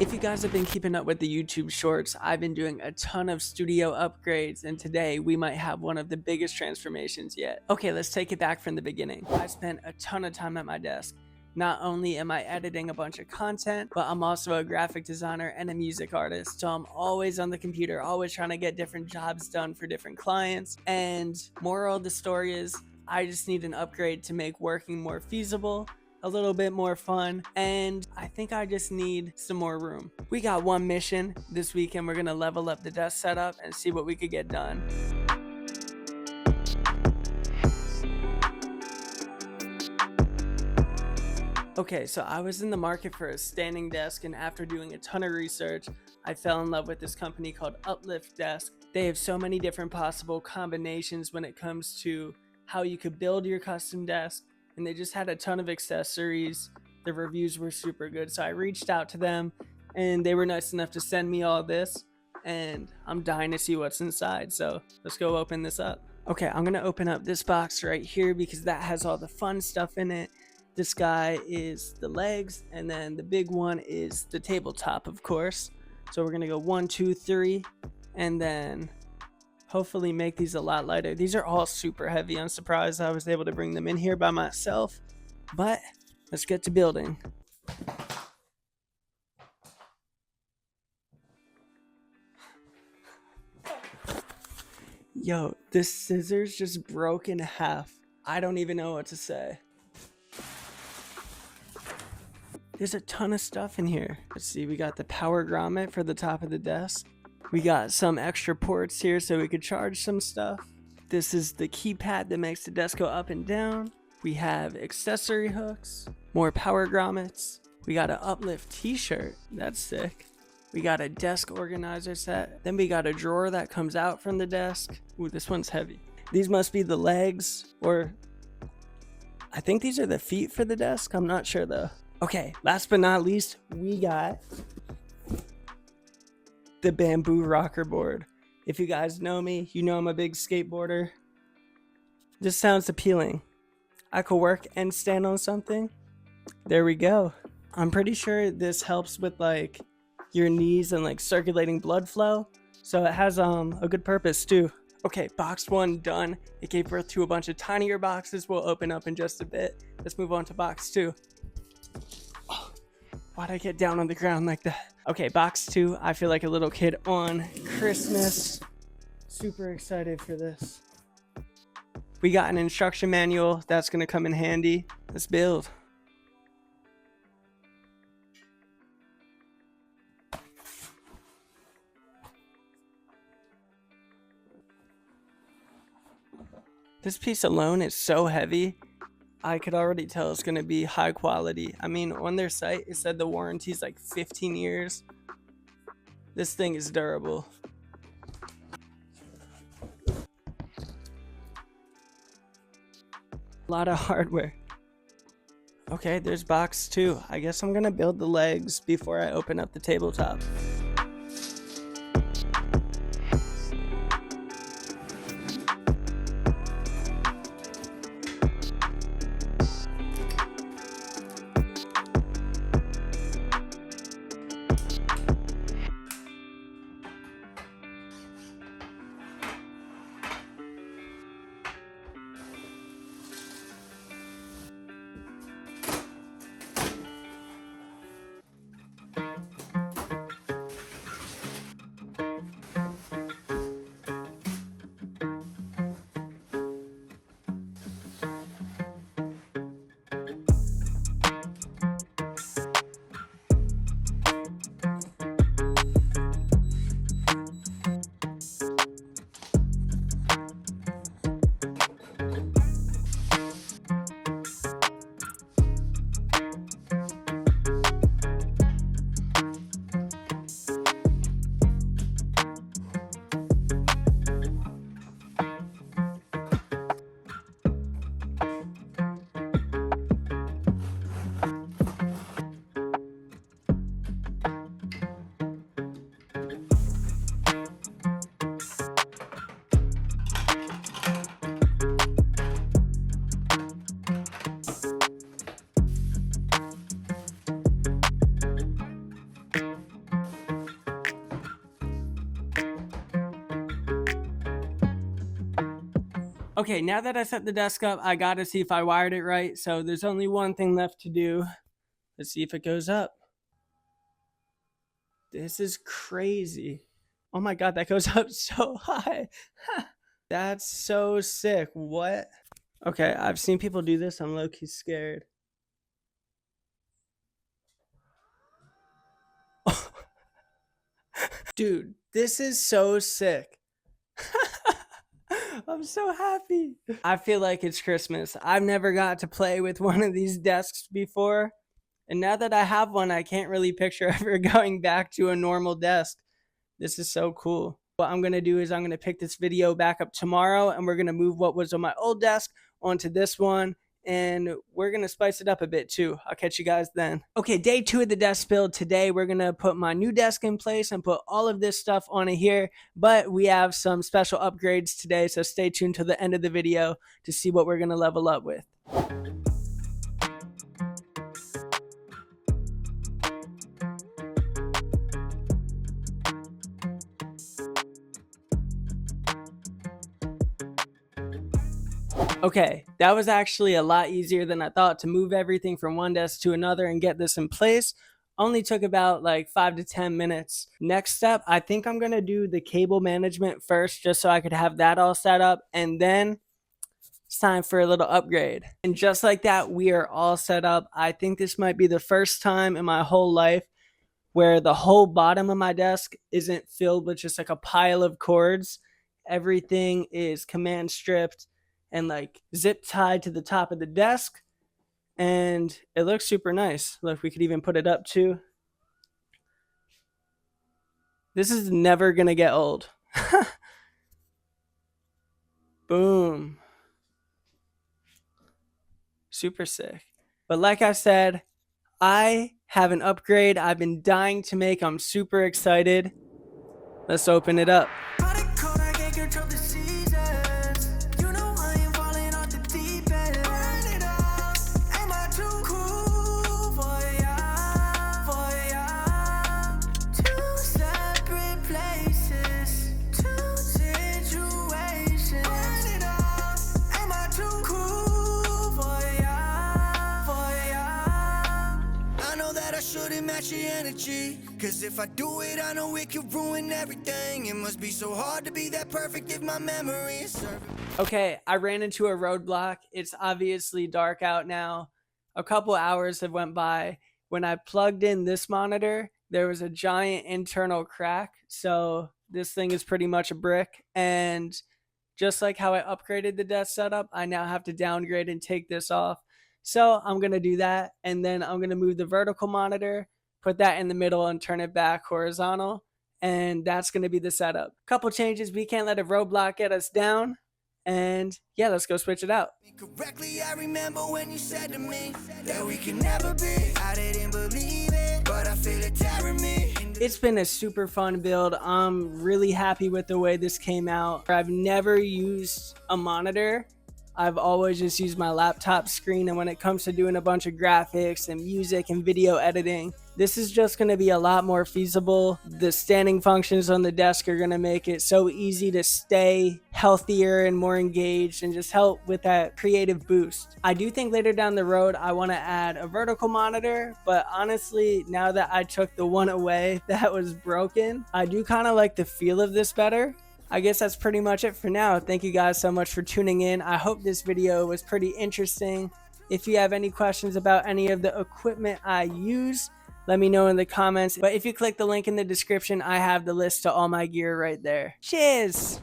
If you guys have been keeping up with the YouTube shorts, I've been doing a ton of studio upgrades, and today we might have one of the biggest transformations yet. Okay, let's take it back from the beginning. I spent a ton of time at my desk. Not only am I editing a bunch of content, but I'm also a graphic designer and a music artist. So I'm always on the computer, always trying to get different jobs done for different clients. And moral of the story is, I just need an upgrade to make working more feasible, a little bit more fun, and I think I just need some more room. We got one mission this weekend. We're gonna level up the desk setup and see what we could get done. Okay, so I was in the market for a standing desk, and after doing a ton of research, I fell in love with this company called Uplift Desk. They have so many different possible combinations when it comes to how you could build your custom desk, and they just had a ton of accessories. The reviews were super good, so I reached out to them, and they were nice enough to send me all this, and I'm dying to see what's inside, so let's go open this up. Okay, I'm gonna open up this box right here because that has all the fun stuff in it. This guy is the legs, and then the big one is the tabletop, of course. So we're gonna go 1, 2, 3, and then hopefully make these a lot lighter. These are all super heavy. I'm surprised I was able to bring them in here by myself, but let's get to building. Yo, this scissors just broke in half. I don't even know what to say. There's a ton of stuff in here. Let's see, we got the power grommet for the top of the desk. We got some extra ports here so we could charge some stuff. This is the keypad that makes the desk go up and down. We have accessory hooks, more power grommets. We got an Uplift t-shirt, that's sick. We got a desk organizer set. Then we got a drawer that comes out from the desk. Ooh, this one's heavy. These must be the legs, or I think these are the feet for the desk. I'm not sure though. Okay, last but not least, we got the bamboo rocker board. If you guys know me, you know I'm a big skateboarder. This sounds appealing. I could work and stand on something. There we go. I'm pretty sure this helps with like your knees and like circulating blood flow. So it has a good purpose too. Okay, box 1 done. It gave birth to a bunch of tinier boxes we'll open up in just a bit. Let's move on to box 2. Oh, why'd I get down on the ground like that? Okay, box 2. I feel like a little kid on Christmas. Super excited for this. We got an instruction manual. That's gonna come in handy. Let's build. This piece alone is so heavy. I could already tell it's gonna be high quality. I mean, on their site, it said the warranty is like 15 years. This thing is durable. A lot of hardware. Okay, there's box 2. I guess I'm gonna build the legs before I open up the tabletop. Okay, now that I set the desk up, I gotta see if I wired it right. So there's only one thing left to do. Let's see if it goes up. This is crazy. Oh my god, that goes up so high. That's so sick. What? Okay, I've seen people do this. I'm low-key scared. Dude, this is so sick. I'm so happy. I feel like it's Christmas. I've never got to play with one of these desks before. And now that I have one, I can't really picture ever going back to a normal desk. This is so cool. What I'm going to do is I'm going to pick this video back up tomorrow, and we're going to move what was on my old desk onto this one. And we're going to spice it up a bit too. I'll catch you guys then. Okay, day 2 of the desk build. Today, we're going to put my new desk in place and put all of this stuff on it here. But we have some special upgrades today, so stay tuned to the end of the video to see what we're going to level up with. Okay, that was actually a lot easier than I thought to move everything from one desk to another and get this in place. Only took about like 5 to 10 minutes. Next step, I think I'm going to do the cable management first just so I could have that all set up, and then it's time for a little upgrade. And just like that, we are all set up. I think this might be the first time in my whole life where the whole bottom of my desk isn't filled with just like a pile of cords. Everything is command stripped and like zip tied to the top of the desk, and it looks super nice. Look, we could even put it up too. This is never gonna get old. Boom. Super sick. But like I said, I have an upgrade I've been dying to make. I'm super excited. Let's open it up. Match your energy, cause if I do it, I know it could ruin everything. It must be so hard to be that perfect if my memory is serving. Okay, I ran into a roadblock. It's obviously dark out now. A couple hours have went by. When I plugged in this monitor, there was a giant internal crack. So this thing is pretty much a brick. And just like how I upgraded the desk setup, I now have to downgrade and take this off. So I'm going to do that. And then I'm going to move the vertical monitor, put that in the middle and turn it back horizontal. And that's going to be the setup. Couple changes. We can't let a roadblock get us down. And yeah, let's go switch it out. Correctly, I remember when you said to me that we can never be. I didn't believe it, but I feel it tearing me. It's been a super fun build. I'm really happy with the way this came out. I've never used a monitor. I've always just used my laptop screen, and when it comes to doing a bunch of graphics and music and video editing, this is just going to be a lot more feasible. The standing functions on the desk are going to make it so easy to stay healthier and more engaged and just help with that creative boost. I do think later down the road I want to add a vertical monitor, but honestly, now that I took the one away that was broken, I do kind of like the feel of this better. I guess that's pretty much it for now. Thank you guys so much for tuning in. I hope this video was pretty interesting. If you have any questions about any of the equipment I use, let me know in the comments. But if you click the link in the description, I have the list to all my gear right there. Cheers!